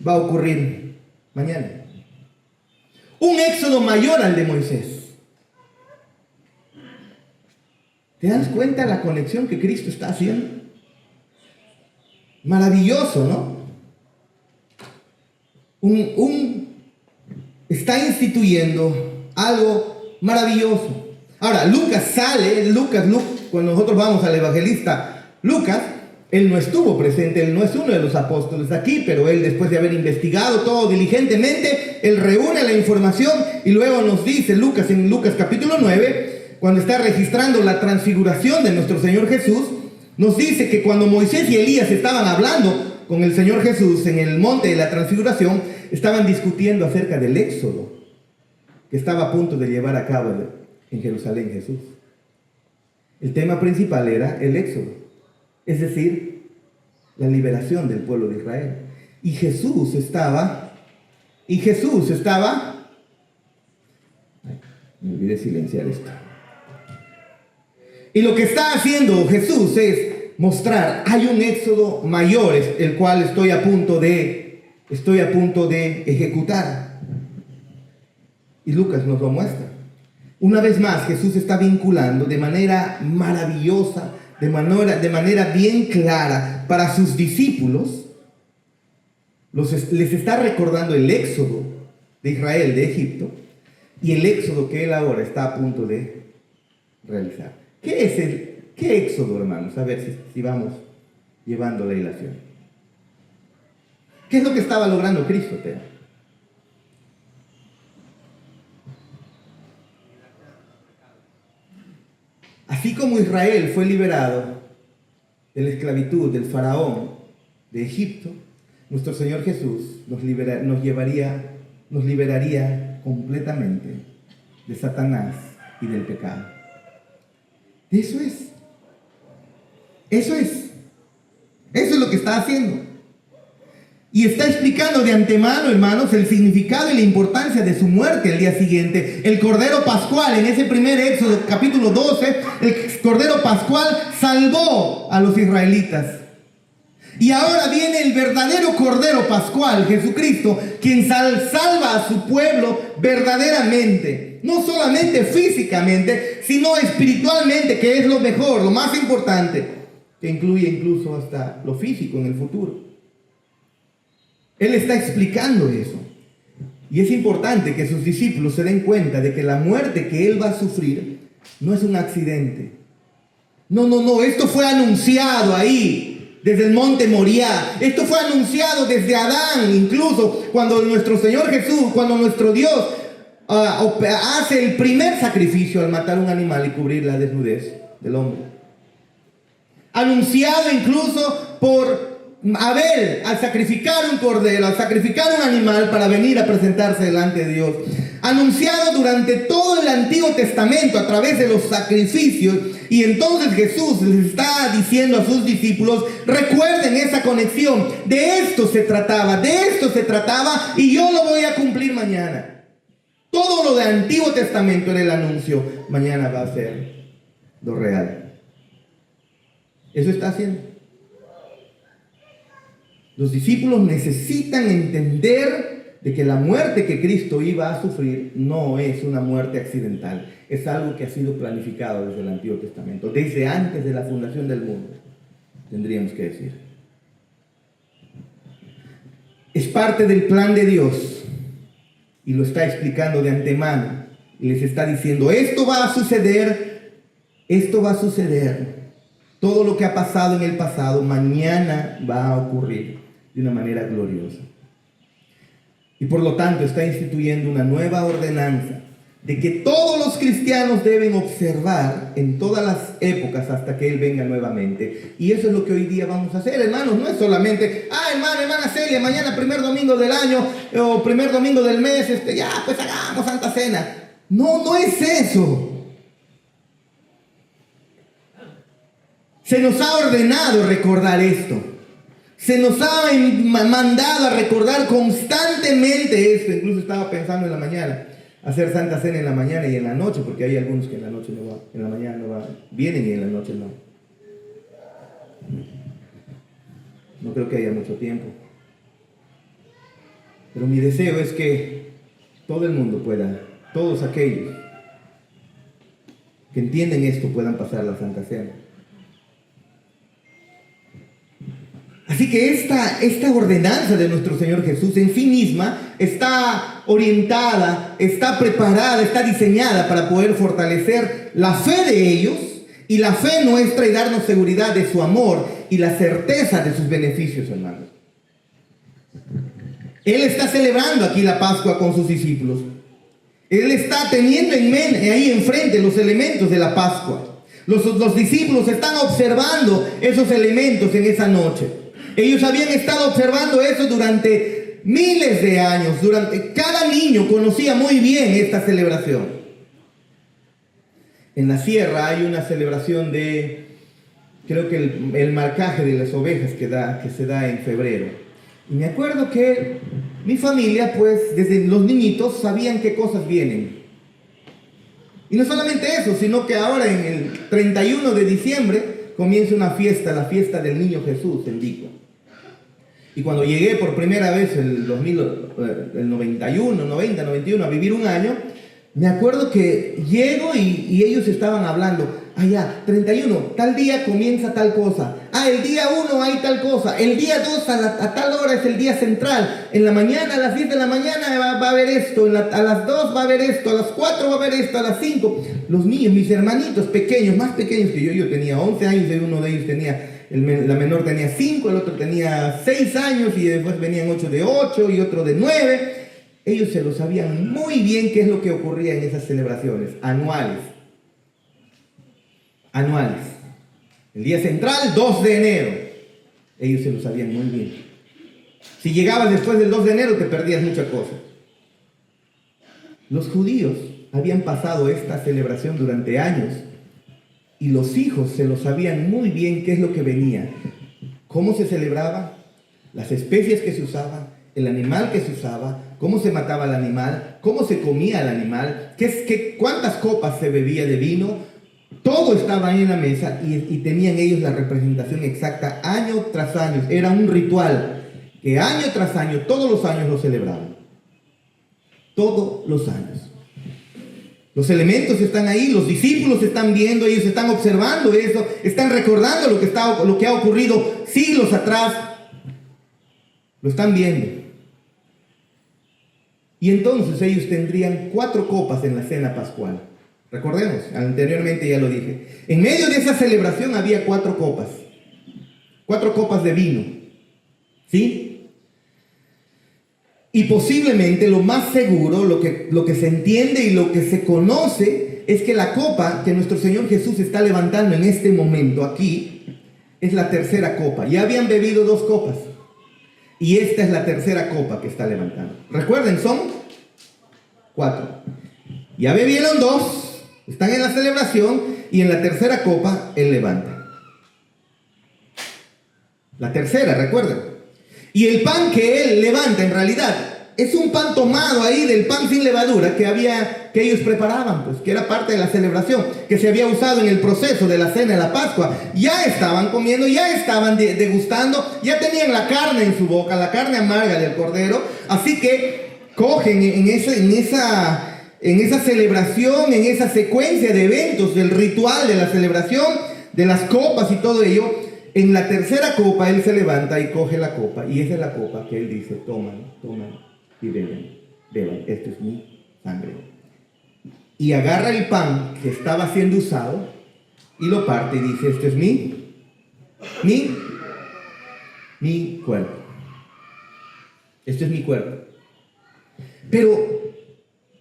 va a ocurrir mañana. Un éxodo mayor al de Moisés. ¿Te das cuenta la conexión que Cristo está haciendo? Maravilloso, ¿no? Está instituyendo algo maravilloso. Ahora, Lucas, cuando nosotros vamos al evangelista Lucas, él no estuvo presente, él no es uno de los apóstoles aquí, pero él, después de haber investigado todo diligentemente, él reúne la información y luego nos dice Lucas, en Lucas capítulo 9, cuando está registrando la transfiguración de nuestro Señor Jesús, nos dice que cuando Moisés y Elías estaban hablando con el Señor Jesús en el monte de la transfiguración, estaban discutiendo acerca del éxodo que estaba a punto de llevar a cabo en Jerusalén Jesús. El tema principal era el éxodo, es decir, la liberación del pueblo de Israel. Y Jesús estaba, me olvidé silenciar esto. Y lo que está haciendo Jesús es mostrar: hay un éxodo mayor, el cual estoy a punto de ejecutar. Y Lucas nos lo muestra. Una vez más, Jesús está vinculando de manera maravillosa, de manera bien clara para sus discípulos. Les está recordando el éxodo de Israel de Egipto y el éxodo que él ahora está a punto de realizar. ¿Qué es ¿Qué éxodo, hermanos? A ver si vamos llevando la ilación. ¿Qué es lo que estaba logrando Cristo, Teo? Así como Israel fue liberado de la esclavitud del faraón de Egipto, nuestro Señor Jesús nos liberaría completamente de Satanás y del pecado. Eso es. Eso es lo que está haciendo. Y está explicando de antemano, hermanos, el significado y la importancia de su muerte el día siguiente. El Cordero Pascual, en ese primer Éxodo, capítulo 12, el Cordero Pascual salvó a los israelitas. Y ahora viene el verdadero Cordero Pascual, Jesucristo, quien salva a su pueblo verdaderamente. No solamente físicamente, sino espiritualmente, que es lo mejor, lo más importante, que incluye incluso hasta lo físico en el futuro. Él está explicando eso. Y es importante que sus discípulos se den cuenta de que la muerte que Él va a sufrir no es un accidente. No, esto fue anunciado ahí, desde el monte Moriah. Esto fue anunciado desde Adán, incluso cuando nuestro Señor Jesús, cuando nuestro Dios hace el primer sacrificio al matar un animal y cubrir la desnudez del hombre. Anunciado incluso por Abel, al sacrificar un cordero, al sacrificar un animal para venir a presentarse delante de Dios. Anunciado durante todo el Antiguo Testamento a través de los sacrificios. Y entonces Jesús les está diciendo a sus discípulos: recuerden esa conexión. De esto se trataba, y yo lo voy a cumplir mañana. Todo lo del Antiguo Testamento era el anuncio. Mañana va a ser lo real. Eso está haciendo. Los discípulos necesitan entender de que la muerte que Cristo iba a sufrir no es una muerte accidental. Es algo que ha sido planificado desde el Antiguo Testamento, desde antes de la fundación del mundo, tendríamos que decir. Es parte del plan de Dios y lo está explicando de antemano. Y les está diciendo: esto va a suceder. Todo lo que ha pasado en el pasado, mañana va a ocurrir de una manera gloriosa. Y por lo tanto está instituyendo una nueva ordenanza de que todos los cristianos deben observar en todas las épocas hasta que Él venga nuevamente. Y eso es lo que hoy día vamos a hacer, hermanos. No es solamente: hermana Celia, mañana primer domingo del año o primer domingo del mes, pues hagamos Santa Cena. No es eso. Se nos ha ordenado recordar esto. Se nos ha mandado a recordar constantemente esto. Incluso estaba pensando en la mañana hacer Santa Cena en la mañana y en la noche, porque hay algunos que en la noche no van, en la mañana no van, vienen y en la noche no. No creo que haya mucho tiempo. Pero mi deseo es que todo el mundo pueda, todos aquellos que entienden esto, puedan pasar la Santa Cena. Así que esta ordenanza de nuestro Señor Jesús en sí misma está orientada, está preparada, está diseñada para poder fortalecer la fe de ellos y la fe nuestra, y darnos seguridad de su amor y la certeza de sus beneficios, hermanos. Él está celebrando aquí la Pascua con sus discípulos. Él está teniendo ahí enfrente los elementos de la Pascua. Los discípulos están observando esos elementos en esa noche. Ellos habían estado observando eso durante miles de años. Cada niño conocía muy bien esta celebración. En la sierra hay una celebración de, creo que el marcaje de las ovejas que se da en febrero. Y me acuerdo que mi familia, pues, desde los niñitos sabían qué cosas vienen. Y no solamente eso, sino que ahora en el 31 de diciembre comienza una fiesta, la fiesta del Niño Jesús en Dico. Y cuando llegué por primera vez el 91 a vivir un año, me acuerdo que llego y ellos estaban hablando: 31, tal día comienza tal cosa. el día 1 hay tal cosa, el día 2 a tal hora es el día central, en la mañana, a las 10 de la mañana va a haber esto, a las 2 va a haber esto, a las 4 va a haber esto, a las 5. Los niños, mis hermanitos pequeños, más pequeños que yo tenía 11 años y uno de ellos tenía, la menor tenía 5, el otro tenía 6 años y después venían 8 de 8 y otro de 9. Ellos se lo sabían muy bien qué es lo que ocurría en esas celebraciones anuales. El día central, 2 de enero. Ellos se lo sabían muy bien. Si llegabas después del 2 de enero, te perdías muchas cosas. Los judíos habían pasado esta celebración durante años y los hijos se lo sabían muy bien qué es lo que venía. Cómo se celebraba, las especies que se usaban, el animal que se usaba, cómo se mataba el animal, cómo se comía el animal, cuántas copas se bebía de vino. Todo estaba ahí en la mesa y tenían ellos la representación exacta año tras año. Era un ritual que año tras año, todos los años lo celebraban. Todos los años. Los elementos están ahí, los discípulos están viendo, ellos están observando eso, están recordando lo que ha ocurrido siglos atrás. Lo están viendo. Y entonces ellos tendrían 4 copas en la cena pascual. Recordemos, anteriormente ya lo dije. En medio de esa celebración había 4 copas. 4 copas de vino. ¿Sí? Y posiblemente lo más seguro, lo que se entiende y lo que se conoce, es que la copa que nuestro Señor Jesús está levantando en este momento aquí, es la tercera copa. Ya habían bebido 2 copas. Y esta es la tercera copa que está levantando. Recuerden, son 4. Ya bebieron 2. Están en la celebración y en la tercera copa Él levanta. La tercera, recuerden. Y el pan que Él levanta en realidad es un pan tomado ahí del pan sin levadura que ellos preparaban, pues, que era parte de la celebración, que se había usado en el proceso de la cena de la Pascua. Ya estaban comiendo, ya estaban degustando, ya tenían la carne en su boca, la carne amarga del cordero. Así que cogen en esa celebración, en esa secuencia de eventos, del ritual de la celebración, de las copas y todo ello, en la tercera copa Él se levanta y coge la copa, y esa es la copa que Él dice: toman y beban, esto es mi sangre. Y agarra el pan que estaba siendo usado y lo parte y dice: esto es mi cuerpo. Esto es mi cuerpo. Pero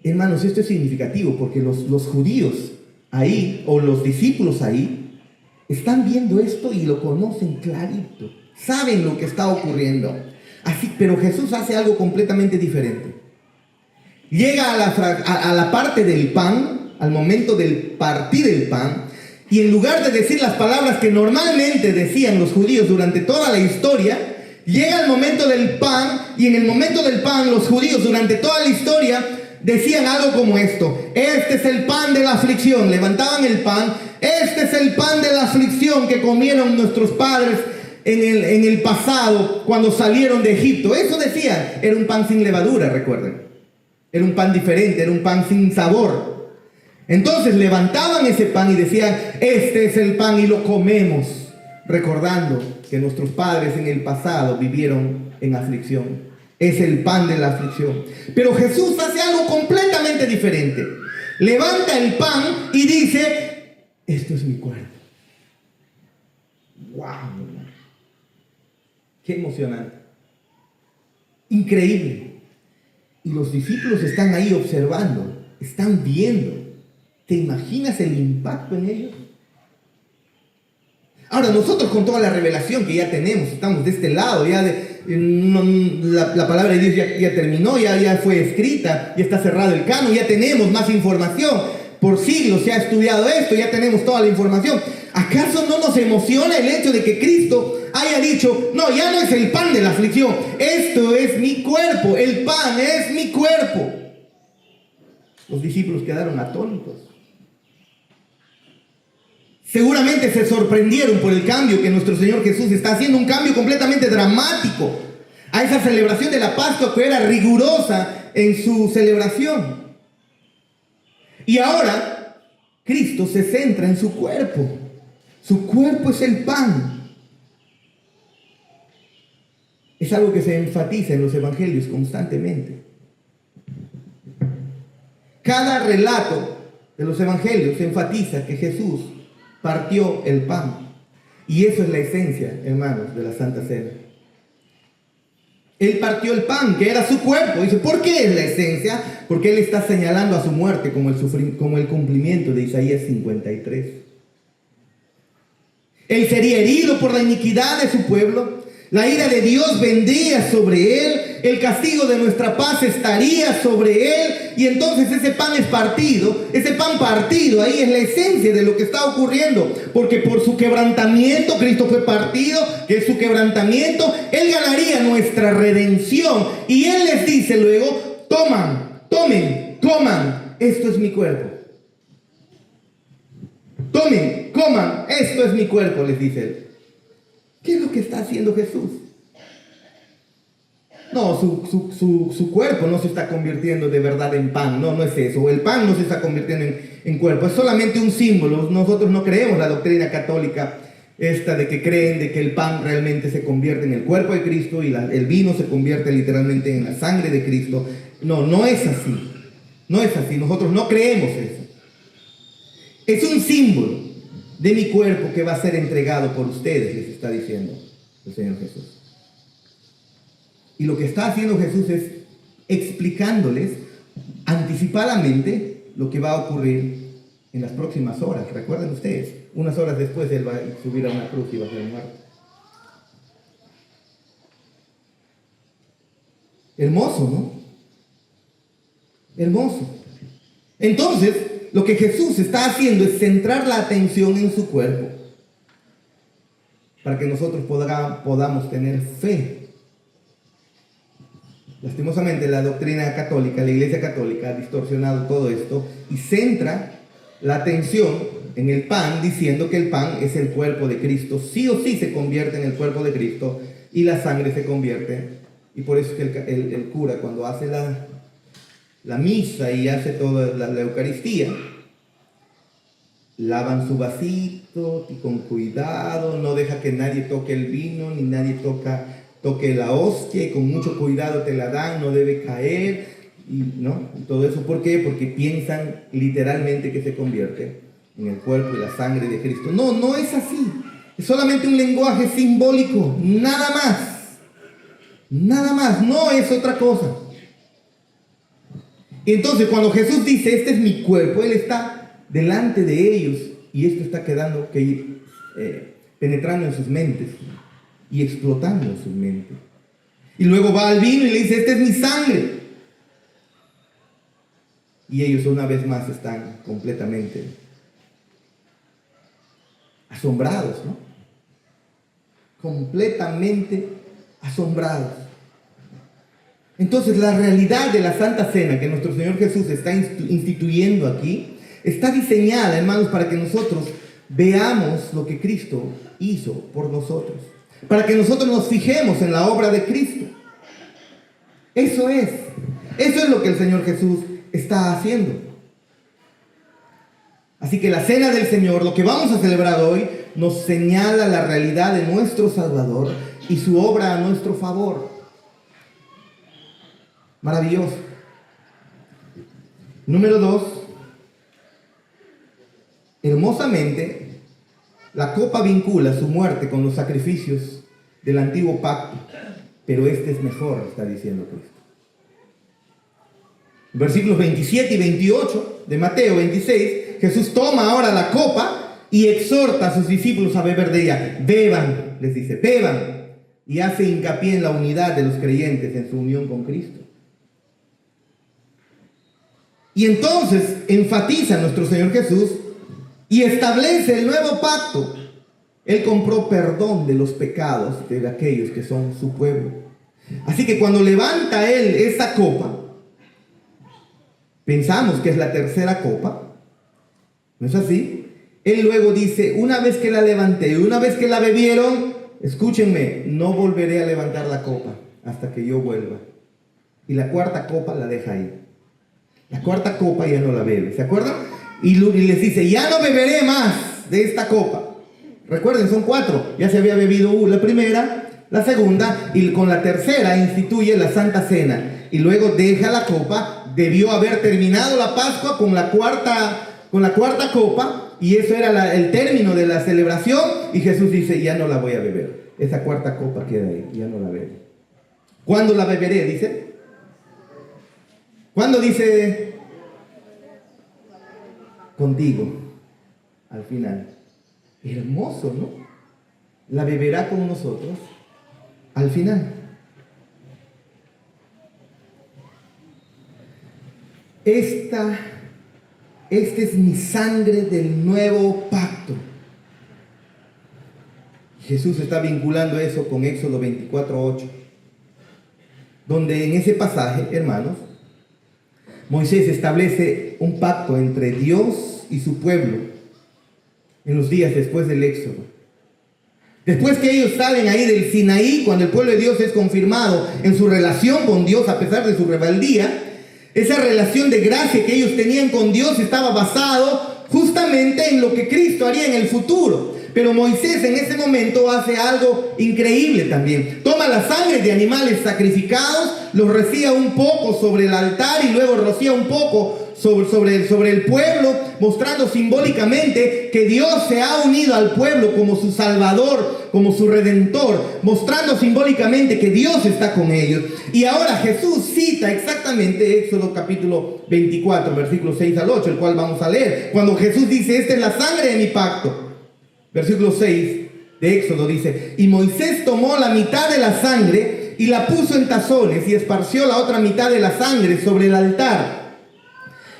hermanos, esto es significativo porque los judíos ahí, o los discípulos ahí, están viendo esto y lo conocen clarito. Saben lo que está ocurriendo. Así, pero Jesús hace algo completamente diferente. Llega a la parte del pan, al momento del partir el pan, y en lugar de decir las palabras que normalmente decían los judíos durante toda la historia, llega el momento del pan, y en el momento del pan los judíos durante toda la historia decían algo como esto: este es el pan de la aflicción. Levantaban el pan: este es el pan de la aflicción que comieron nuestros padres en el pasado cuando salieron de Egipto. Eso decían. Era un pan sin levadura, recuerden. Era un pan diferente, era un pan sin sabor. Entonces levantaban ese pan y decían: este es el pan y lo comemos, recordando que nuestros padres en el pasado vivieron en aflicción. Es el pan de la aflicción. Pero Jesús hace algo completamente diferente. Levanta el pan y dice: esto es mi cuerpo. ¡Wow! ¡Qué emocionante! Increíble. Y los discípulos están ahí observando, están viendo. ¿Te imaginas el impacto en ellos? Ahora, nosotros con toda la revelación que ya tenemos, estamos de este lado, ya la palabra de Dios ya terminó, ya fue escrita, ya está cerrado el canon, ya tenemos más información. Por siglos se ha estudiado esto, ya tenemos toda la información. ¿Acaso no nos emociona el hecho de que Cristo haya dicho: no, ya no es el pan de la aflicción, esto es mi cuerpo, el pan es mi cuerpo? Los discípulos quedaron atónitos. Seguramente se sorprendieron por el cambio que nuestro Señor Jesús está haciendo, un cambio completamente dramático a esa celebración de la Pascua que era rigurosa en su celebración. Y ahora Cristo se centra en su cuerpo. Su cuerpo es el pan. Es algo que se enfatiza en los evangelios constantemente. Cada relato de los evangelios enfatiza que Jesús partió el pan. Y eso es la esencia, hermanos, de la Santa Cena. Él partió el pan, que era su cuerpo. Dice, ¿por qué es la esencia? Porque Él está señalando a su muerte como el cumplimiento de Isaías 53. Él sería herido por la iniquidad de su pueblo. La ira de Dios vendría sobre Él. El castigo de nuestra paz estaría sobre Él. Y entonces ese pan es partido. Ese pan partido, ahí es la esencia de lo que está ocurriendo. Porque por su quebrantamiento, Cristo fue partido, que es su quebrantamiento, Él ganaría nuestra redención. Y Él les dice luego, tomen, coman, esto es mi cuerpo. Tomen, coman, esto es mi cuerpo, les dice Él. ¿Qué es lo que está haciendo Jesús? No, su cuerpo no se está convirtiendo de verdad en pan. No es eso. El pan no se está convirtiendo en cuerpo. Es solamente un símbolo. Nosotros no creemos la doctrina católica esta de que creen de que el pan realmente se convierte en el cuerpo de Cristo y el vino se convierte literalmente en la sangre de Cristo. No es así. No es así. Nosotros no creemos eso. Es un símbolo de mi cuerpo que va a ser entregado por ustedes, les está diciendo el Señor Jesús. Y lo que está haciendo Jesús es explicándoles anticipadamente lo que va a ocurrir en las próximas horas. Recuerden ustedes, unas horas después Él va a subir a una cruz y va a ser muerto. Hermoso, ¿no? Hermoso. Entonces, lo que Jesús está haciendo es centrar la atención en su cuerpo para que nosotros podamos tener fe. Lastimosamente la doctrina católica, la Iglesia católica ha distorsionado todo esto y centra la atención en el pan, diciendo que el pan es el cuerpo de Cristo. Sí o sí se convierte en el cuerpo de Cristo y la sangre se convierte. Y por eso es que el cura, cuando hace la misa y hace toda la Eucaristía, lavan su vasito y con cuidado, no deja que nadie toque el vino, ni nadie toque la hostia, y con mucho cuidado te la dan, no debe caer, y todo eso. ¿Por qué? Porque piensan literalmente que se convierte en el cuerpo y la sangre de Cristo. No es así. Es solamente un lenguaje simbólico, nada más. Nada más, no es otra cosa. Y entonces cuando Jesús dice, este es mi cuerpo, Él está delante de ellos y esto está quedando, penetrando en sus mentes y explotando en sus mentes. Y luego va al vino y le dice, esta es mi sangre. Y ellos una vez más están completamente asombrados, ¿no? Completamente asombrados. Entonces la realidad de la Santa Cena que nuestro Señor Jesús está instituyendo aquí está diseñada, hermanos, para que nosotros veamos lo que Cristo hizo por nosotros, para que nosotros nos fijemos en la obra de Cristo. Eso es lo que el Señor Jesús está haciendo. Así que la Cena del Señor, lo que vamos a celebrar hoy, nos señala la realidad de nuestro Salvador y su obra a nuestro favor. Maravilloso. Número 2. Hermosamente, la copa vincula su muerte con los sacrificios del antiguo pacto, pero este es mejor, está diciendo Cristo. Versículos 27 y 28 de Mateo 26, Jesús toma ahora la copa y exhorta a sus discípulos a beber de ella. Beban, les dice, beban. Y hace hincapié en la unidad de los creyentes en su unión con Cristo. Y entonces enfatiza nuestro Señor Jesús y establece el nuevo pacto. Él compró perdón de los pecados de aquellos que son su pueblo. Así que cuando levanta Él esa copa, pensamos que es la tercera copa. ¿No es así? Él luego dice, una vez que la levanté, una vez que la bebieron, escúchenme, no volveré a levantar la copa hasta que yo vuelva. Y la cuarta copa la deja ahí. La cuarta copa ya no la bebe, ¿se acuerdan? Y les dice, ya no beberé más de esta copa. Recuerden, son 4. Ya se había bebido la primera, la segunda, y con la tercera instituye la Santa Cena. Y luego deja la copa. Debió haber terminado la Pascua con la cuarta copa, y eso era el término de la celebración. Y Jesús dice, ya no la voy a beber. Esa cuarta copa queda ahí, ya no la bebo. ¿Cuándo la beberé? Dice. ¿Cuándo dice? Contigo, al final. Hermoso, ¿no? La beberá con nosotros al final. Esta es mi sangre del nuevo pacto. Jesús está vinculando eso con Éxodo 24:8, donde en ese pasaje, hermanos, Moisés establece un pacto entre Dios y su pueblo en los días después del Éxodo. Después que ellos salen ahí del Sinaí, cuando el pueblo de Dios es confirmado en su relación con Dios a pesar de su rebeldía, esa relación de gracia que ellos tenían con Dios estaba basado justamente en lo que Cristo haría en el futuro. Pero Moisés en ese momento hace algo increíble también. Toma la sangre de animales sacrificados, los rocía un poco sobre el altar y luego rocía un poco sobre el pueblo, mostrando simbólicamente que Dios se ha unido al pueblo como su Salvador, como su Redentor, mostrando simbólicamente que Dios está con ellos. Y ahora Jesús cita exactamente Éxodo capítulo 24, versículos 6 al 8, el cual vamos a leer. Cuando Jesús dice, esta es la sangre de mi pacto. Versículo 6 de Éxodo dice, y Moisés tomó la mitad de la sangre y la puso en tazones y esparció la otra mitad de la sangre sobre el altar.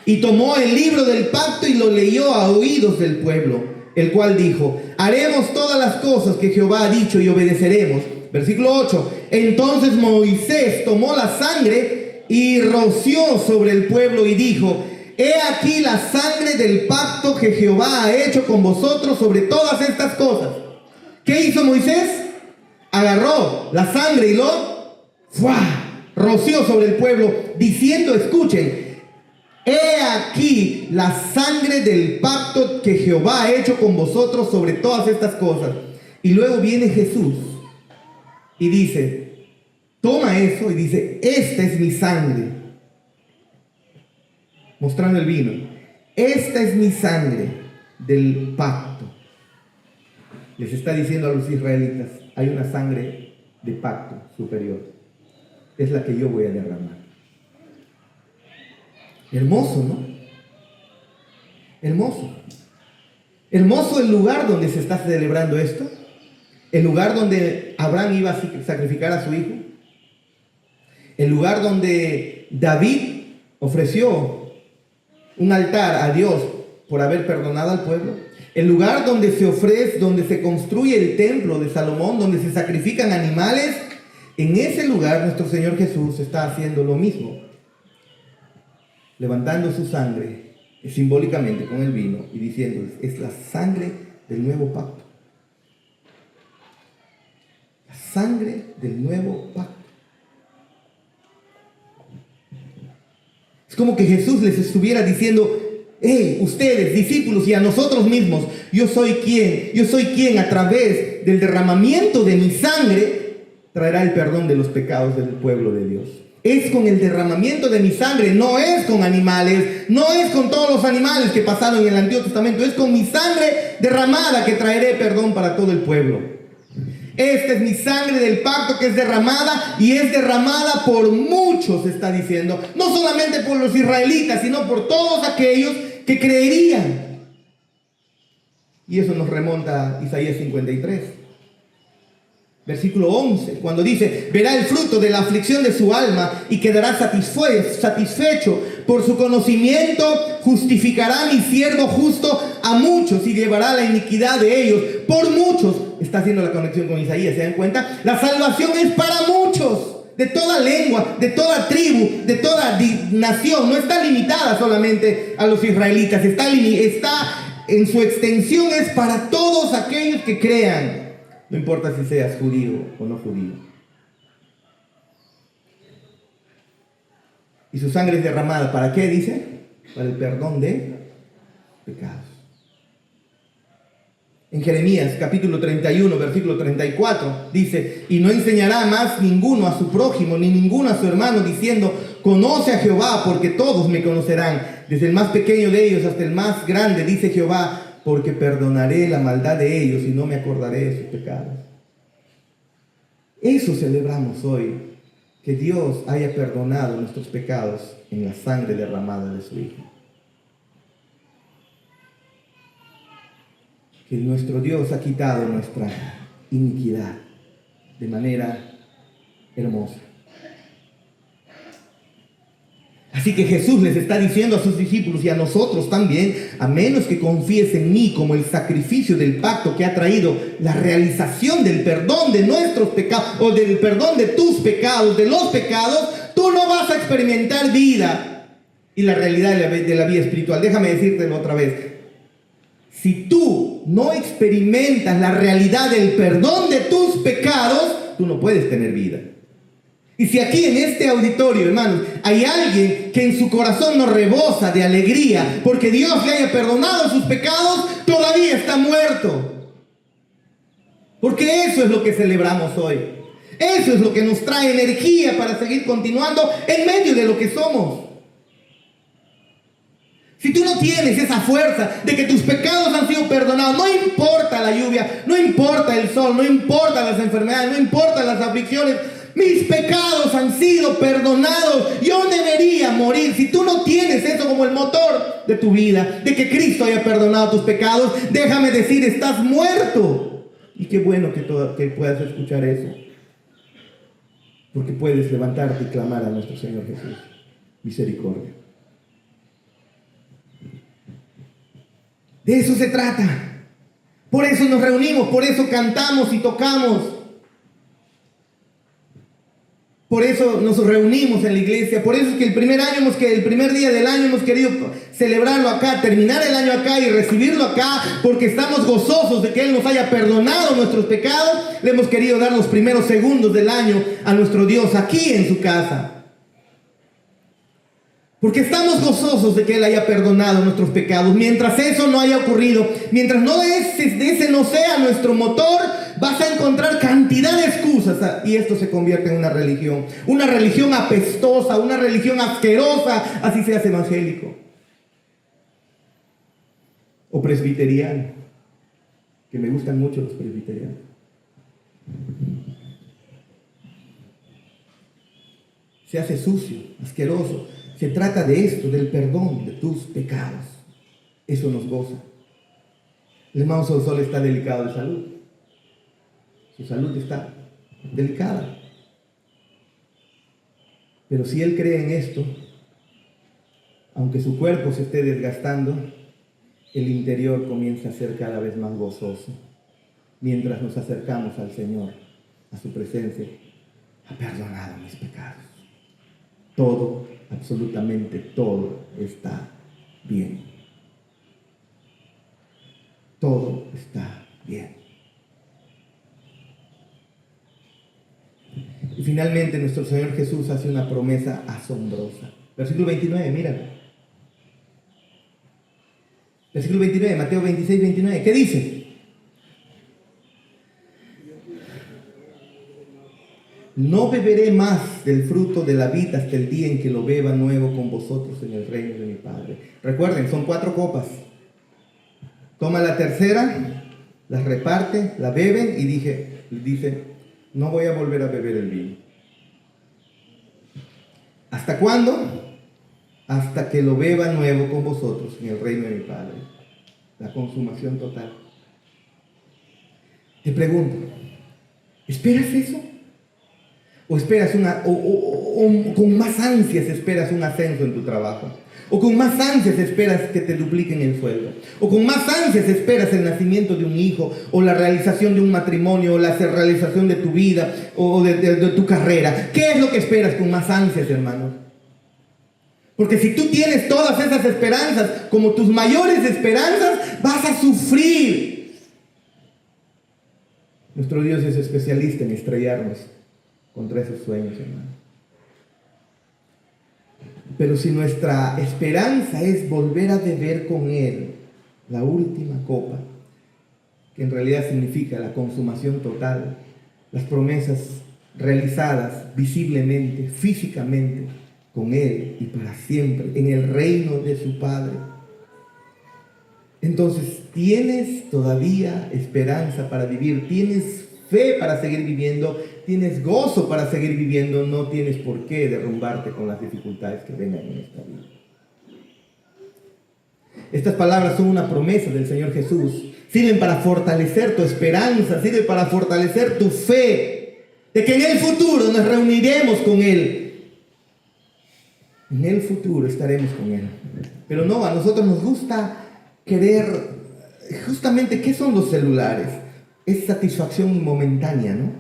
Y tomó el libro del pacto y lo leyó a oídos del pueblo, el cual dijo, haremos todas las cosas que Jehová ha dicho y obedeceremos. Versículo 8, entonces Moisés tomó la sangre y roció sobre el pueblo y dijo, he aquí la sangre del pacto que Jehová ha hecho con vosotros sobre todas estas cosas. ¿Qué hizo Moisés? Agarró la sangre y lo roció sobre el pueblo, diciendo, escuchen, he aquí la sangre del pacto que Jehová ha hecho con vosotros sobre todas estas cosas. Y luego viene Jesús y dice, toma eso y dice, esta es mi sangre. Mostrando el vino. Esta es mi sangre del pacto. Les está diciendo a los israelitas, hay una sangre de pacto superior. Es la que yo voy a derramar. Hermoso, ¿no? Hermoso. Hermoso el lugar donde se está celebrando esto. El lugar donde Abraham iba a sacrificar a su hijo. El lugar donde David ofreció un altar a Dios por haber perdonado al pueblo. El lugar donde se construye el templo de Salomón, donde se sacrifican animales. En ese lugar nuestro Señor Jesús está haciendo lo mismo, levantando su sangre simbólicamente con el vino y diciéndoles, es la sangre del nuevo pacto. La sangre del nuevo pacto. Es como que Jesús les estuviera diciendo, ustedes, discípulos, y a nosotros mismos, yo soy quien a través del derramamiento de mi sangre traerá el perdón de los pecados del pueblo de Dios. Es con el derramamiento de mi sangre, no es con animales, no es con todos los animales que pasaron en el Antiguo Testamento, es con mi sangre derramada que traeré perdón para todo el pueblo. Esta es mi sangre del pacto que es derramada y es derramada por muchos, está diciendo. No solamente por los israelitas, sino por todos aquellos que creerían. Y eso nos remonta a Isaías 53. Versículo 11, cuando dice, verá el fruto de la aflicción de su alma y quedará satisfecho por su conocimiento, justificará mi siervo justo a muchos y llevará la iniquidad de ellos por muchos. Está haciendo la conexión con Isaías, ¿se dan cuenta? La salvación es para muchos, de toda lengua, de toda tribu, de toda nación. No está limitada solamente a los israelitas, está en su extensión, es para todos aquellos que crean. No importa si seas judío o no judío. Y su sangre es derramada, ¿para qué dice? Para el perdón de pecados. En Jeremías capítulo 31, versículo 34, dice: y no enseñará más ninguno a su prójimo, ni ninguno a su hermano, diciendo: conoce a Jehová, porque todos me conocerán, desde el más pequeño de ellos hasta el más grande, dice Jehová, porque perdonaré la maldad de ellos y no me acordaré de sus pecados. Eso celebramos hoy, que Dios haya perdonado nuestros pecados en la sangre derramada de su Hijo. Que nuestro Dios ha quitado nuestra iniquidad de manera hermosa. Así que Jesús les está diciendo a sus discípulos y a nosotros también: a menos que confíes en mí como el sacrificio del pacto que ha traído la realización del perdón de nuestros pecados, o del perdón de tus pecados, de los pecados, tú no vas a experimentar vida y la realidad de la vida espiritual. Déjame decírtelo otra vez. Si tú no experimentas la realidad del perdón de tus pecados, tú no puedes tener vida. Y si aquí en este auditorio, hermanos, hay alguien que en su corazón no rebosa de alegría porque Dios le haya perdonado sus pecados, todavía está muerto. Porque eso es lo que celebramos hoy. Eso es lo que nos trae energía para seguir continuando en medio de lo que somos. Si tú no tienes esa fuerza de que tus pecados han sido perdonados, no importa la lluvia, no importa el sol, no importa las enfermedades, no importa las aflicciones, mis pecados han sido perdonados, yo debería morir. Si tú no tienes eso como el motor de tu vida, de que Cristo haya perdonado tus pecados, déjame decir, estás muerto. Y qué bueno que puedas escuchar eso, porque puedes levantarte y clamar a nuestro Señor Jesús: misericordia. De eso se trata. Por eso nos reunimos, por eso cantamos y tocamos. Por eso nos reunimos en la iglesia. Por eso es que el primer día del año hemos querido celebrarlo acá, terminar el año acá y recibirlo acá, porque estamos gozosos de que Él nos haya perdonado nuestros pecados. Le hemos querido dar los primeros segundos del año a nuestro Dios aquí en su casa. Porque estamos gozosos de que Él haya perdonado nuestros pecados. Mientras eso no haya ocurrido, mientras ese no sea nuestro motor, vas a encontrar cantidad de excusas, y esto se convierte en una religión apestosa, una religión asquerosa, así seas evangélico o presbiteriano, que me gustan mucho los presbiterianos. Se hace sucio, asqueroso. Se trata de esto, del perdón de tus pecados. Eso nos goza. El hermano Sausol está delicado de salud. Su salud está delicada. Pero si él cree en esto, aunque su cuerpo se esté desgastando, el interior comienza a ser cada vez más gozoso. Mientras nos acercamos al Señor, a su presencia: ha perdonado mis pecados. Todo, absolutamente todo está bien. Todo está bien. Y finalmente nuestro Señor Jesús hace una promesa asombrosa. Versículo 29, mira. Versículo 29, Mateo 26, 29. ¿Qué dice? No beberé más del fruto de la vid hasta el día en que lo beba nuevo con vosotros en el reino de mi Padre. Recuerden, son 4 copas. Toma la tercera, las reparte, la beben y dice: no voy a volver a beber el vino. ¿Hasta cuándo? Hasta que lo beba nuevo con vosotros en el reino de mi Padre. La consumación total. Te pregunto, ¿esperas eso? ¿O esperas con más ansias esperas un ascenso en tu trabajo? ¿O con más ansias esperas que te dupliquen el sueldo? ¿O con más ansias esperas el nacimiento de un hijo? ¿O la realización de un matrimonio? ¿O la realización de tu vida? ¿O de tu carrera? ¿Qué es lo que esperas con más ansias, hermanos? Porque si tú tienes todas esas esperanzas como tus mayores esperanzas, vas a sufrir. Nuestro Dios es especialista en estrellarnos contra esos sueños, hermano. Pero si nuestra esperanza es volver a beber con Él la última copa que en realidad significa la consumación total, las promesas realizadas visiblemente, físicamente, con Él y para siempre, en el reino de su Padre. Entonces, ¿tienes todavía esperanza para vivir? ¿Tienes fe para seguir viviendo? ¿Tienes gozo para seguir viviendo? No tienes por qué derrumbarte con las dificultades que vengan en esta vida. Estas palabras son una promesa del Señor Jesús. Sirven para fortalecer tu esperanza, sirven para fortalecer tu fe, de que en el futuro nos reuniremos con Él. En el futuro estaremos con Él. Pero no, a nosotros nos gusta querer, justamente, ¿qué son los celulares? Es satisfacción momentánea, ¿no?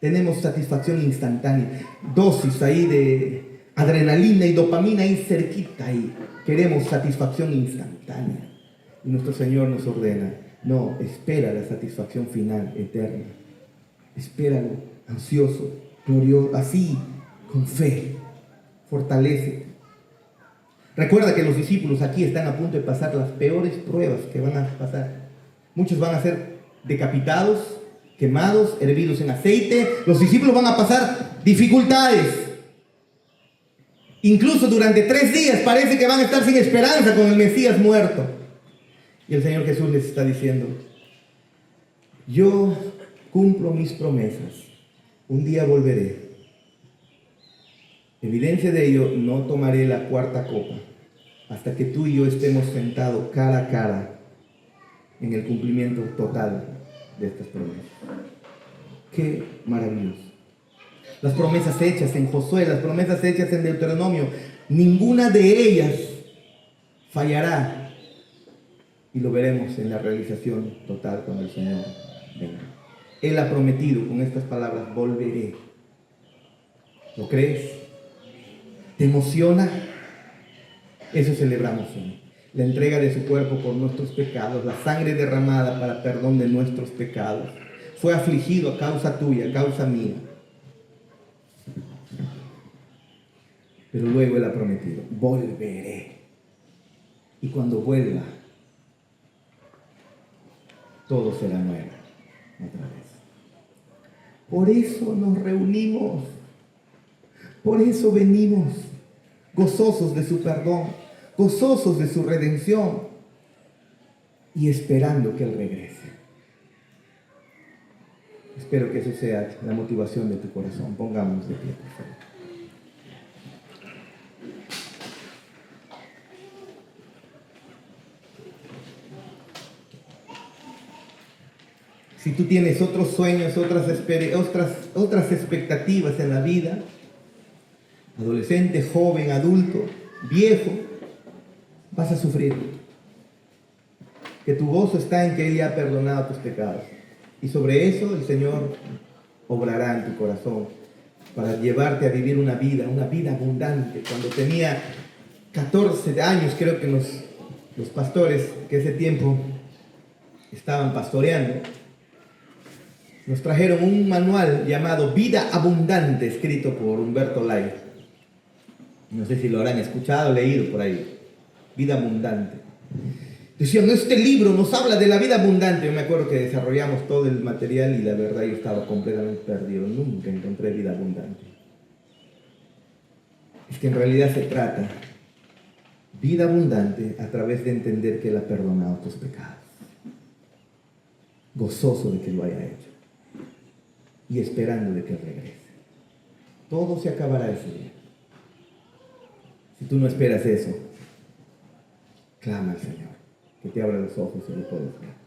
Tenemos satisfacción instantánea, dosis ahí de adrenalina y dopamina ahí cerquita, ahí queremos satisfacción instantánea. Y nuestro Señor nos ordena, no, espera la satisfacción final, eterna. Espéralo, ansioso, glorioso, así, con fe, fortalece. Recuerda que los discípulos aquí están a punto de pasar las peores pruebas que van a pasar. Muchos van a ser decapitados, quemados, hervidos en aceite. Los discípulos van a pasar dificultades. Incluso durante 3 días parece que van a estar sin esperanza con el Mesías muerto. Y el Señor Jesús les está diciendo, yo cumplo mis promesas. Un día volveré. Evidencia de ello, no tomaré la cuarta copa hasta que tú y yo estemos sentados cara a cara en el cumplimiento total de estas promesas. Qué maravilloso. Las promesas hechas en Josué, las promesas hechas en Deuteronomio, ninguna de ellas fallará. Y lo veremos en la realización total cuando el Señor venga. Él ha prometido con estas palabras, volveré. ¿Lo crees? ¿Te emociona? Eso celebramos hoy. La entrega de su cuerpo por nuestros pecados, la sangre derramada para perdón de nuestros pecados. Fue afligido a causa tuya, a causa mía. Pero luego Él ha prometido, volveré. Y cuando vuelva, todo será nuevo otra vez. Por eso nos reunimos. Por eso venimos gozosos de su perdón, gozosos de su redención y esperando que Él regrese. Espero que eso sea la motivación de tu corazón. Pongámonos de pie, por favor. Si tú tienes otros sueños, otras expectativas en la vida, adolescente, joven, adulto, viejo, vas a sufrir. Que tu gozo está en que Él ya ha perdonado tus pecados. Y sobre eso el Señor obrará en tu corazón para llevarte a vivir una vida abundante. Cuando tenía 14 años, creo que los pastores que ese tiempo estaban pastoreando, nos trajeron un manual llamado Vida Abundante, escrito por Humberto Lai. No sé si lo habrán escuchado o leído por ahí. Vida Abundante. Decían, este libro nos habla de la vida abundante. Yo me acuerdo que desarrollamos todo el material y la verdad yo estaba completamente perdido. Nunca encontré vida abundante. Es que en realidad se trata vida abundante a través de entender que Él ha perdonado tus pecados. Gozoso de que lo haya hecho. Y esperando de que Él regrese. Todo se acabará ese día. Si tú no esperas eso, clama al Señor, que te abra los ojos y lo puedes ver.